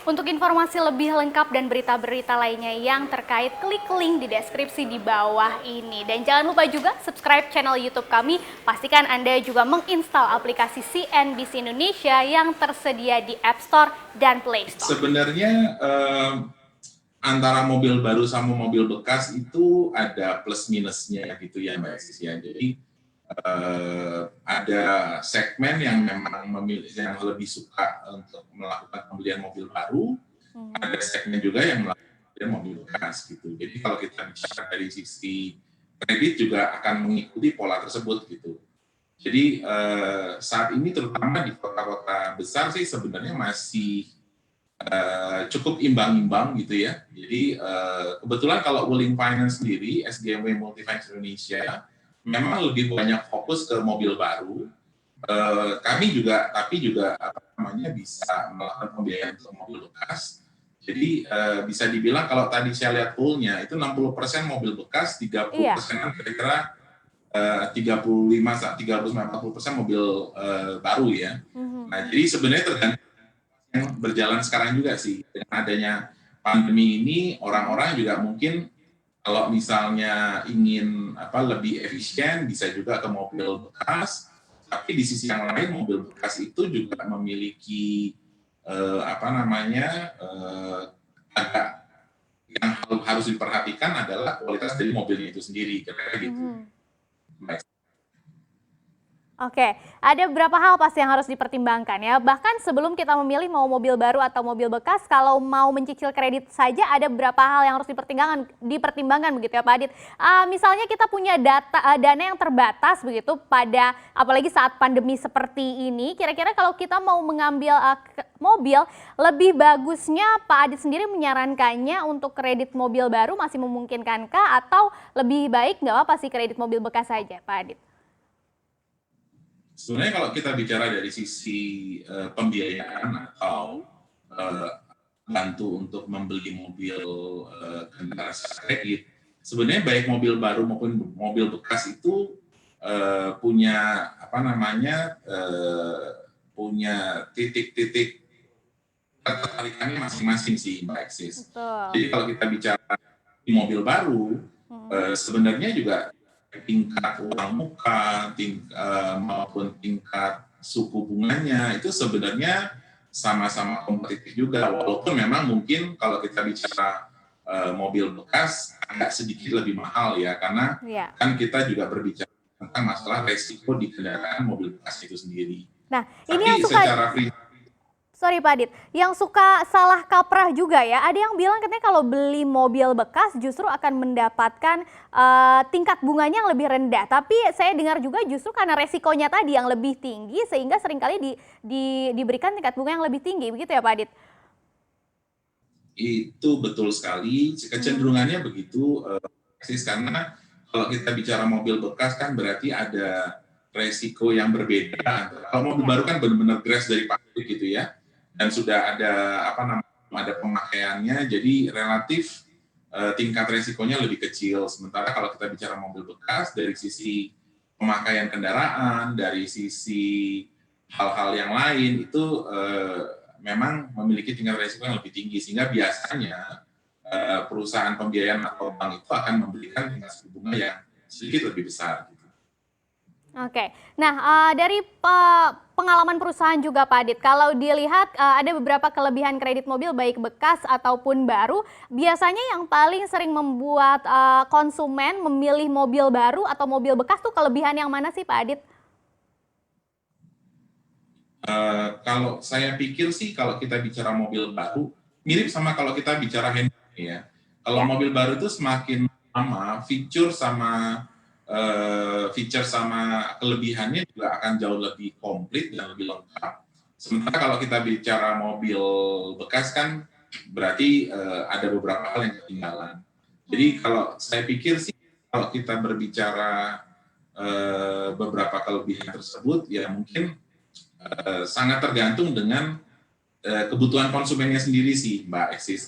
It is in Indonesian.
Untuk informasi lebih lengkap dan berita-berita lainnya yang terkait, klik link di deskripsi di bawah ini. Dan jangan lupa juga subscribe channel YouTube kami. Pastikan Anda juga menginstal aplikasi CNBC Indonesia yang tersedia di App Store dan Play Store. Sebenarnya antara mobil baru sama mobil bekas itu ada plus minusnya gitu ya Mbak Sis ya. Jadi ada segmen yang memang memilih yang lebih suka untuk melakukan pembelian mobil baru, ada segmen juga yang melakukan pembelian mobil bekas gitu. Jadi kalau kita bicara dari sisi kredit juga akan mengikuti pola tersebut gitu. Jadi saat ini terutama di kota-kota besar sih sebenarnya masih cukup imbang-imbang gitu ya. Jadi kebetulan kalau Wuling Finance sendiri, SGMW Multifinance Indonesia, memang lebih banyak fokus ke mobil baru. Kami juga, tapi juga apa namanya bisa melakukan pembiayaan untuk mobil bekas. Jadi bisa dibilang kalau tadi saya lihat poolnya itu 60% mobil bekas, 30% kira-kira 35-40% mobil baru ya. Nah jadi sebenarnya tergantung yang berjalan sekarang juga sih. Dengan adanya pandemi ini, orang-orang juga mungkin kalau misalnya ingin lebih efisien, bisa juga ke mobil bekas. Tapi di sisi yang lain, mobil bekas itu juga memiliki agak yang harus diperhatikan adalah kualitas dari mobilnya itu sendiri, kira-kira gitu. Oke, ada beberapa hal pasti yang harus dipertimbangkan ya. Bahkan sebelum kita memilih mau mobil baru atau mobil bekas, kalau mau mencicil kredit saja ada beberapa hal yang harus dipertimbangkan begitu ya Pak Adit. Misalnya kita punya dana yang terbatas begitu pada apalagi saat pandemi seperti ini. Kira-kira kalau kita mau mengambil mobil, lebih bagusnya Pak Adit sendiri menyarankannya untuk kredit mobil baru masih memungkinkankah atau lebih baik nggak apa-apa sih kredit mobil bekas saja Pak Adit? Sebenarnya kalau kita bicara dari sisi pembiayaan atau bantu untuk membeli mobil kendaraan kredit, sebenarnya baik mobil baru maupun mobil bekas itu punya punya titik-titik ketertarikannya masing-masing sih Mbak Eksis. Jadi kalau kita bicara di mobil baru, sebenarnya juga tingkat uang muka maupun tingkat suku bunganya itu sebenarnya sama-sama kompetitif juga, walaupun memang mungkin kalau kita bicara mobil bekas agak sedikit lebih mahal ya, karena kan kita juga berbicara tentang masalah resiko di kendaraan mobil bekas itu sendiri. Nah, tapi ini yang suka Sorry Pak Adit, yang suka salah kaprah juga ya, ada yang bilang katanya kalau beli mobil bekas justru akan mendapatkan tingkat bunganya yang lebih rendah. Tapi saya dengar juga justru karena resikonya tadi yang lebih tinggi sehingga seringkali diberikan tingkat bunga yang lebih tinggi, begitu ya Pak Adit? Itu betul sekali, kecenderungannya begitu, karena kalau kita bicara mobil bekas kan berarti ada resiko yang berbeda. Kalau mobil baru kan benar-benar grass dari pabrik gitu ya, dan sudah ada ada pemakaiannya, jadi relatif tingkat resikonya lebih kecil. Sementara kalau kita bicara mobil bekas dari sisi pemakaian kendaraan, dari sisi hal-hal yang lain itu memang memiliki tingkat resiko yang lebih tinggi, sehingga biasanya perusahaan pembiayaan atau bank itu akan memberikan tingkat suku bunga yang sedikit lebih besar. Oke, nah dari pengalaman perusahaan juga Pak Adit, kalau dilihat ada beberapa kelebihan kredit mobil baik bekas ataupun baru, biasanya yang paling sering membuat konsumen memilih mobil baru atau mobil bekas tuh kelebihan yang mana sih Pak Adit? Kalau saya pikir sih kalau kita bicara mobil baru, mirip sama kalau kita bicara handphone ya. Kalau mobil baru itu semakin lama, feature sama kelebihannya juga akan jauh lebih komplit dan lebih lengkap. Sementara kalau kita bicara mobil bekas kan berarti ada beberapa hal yang ketinggalan. Jadi kalau saya pikir sih kalau kita berbicara beberapa kelebihan tersebut ya mungkin sangat tergantung dengan kebutuhan konsumennya sendiri sih Mbak Eksis.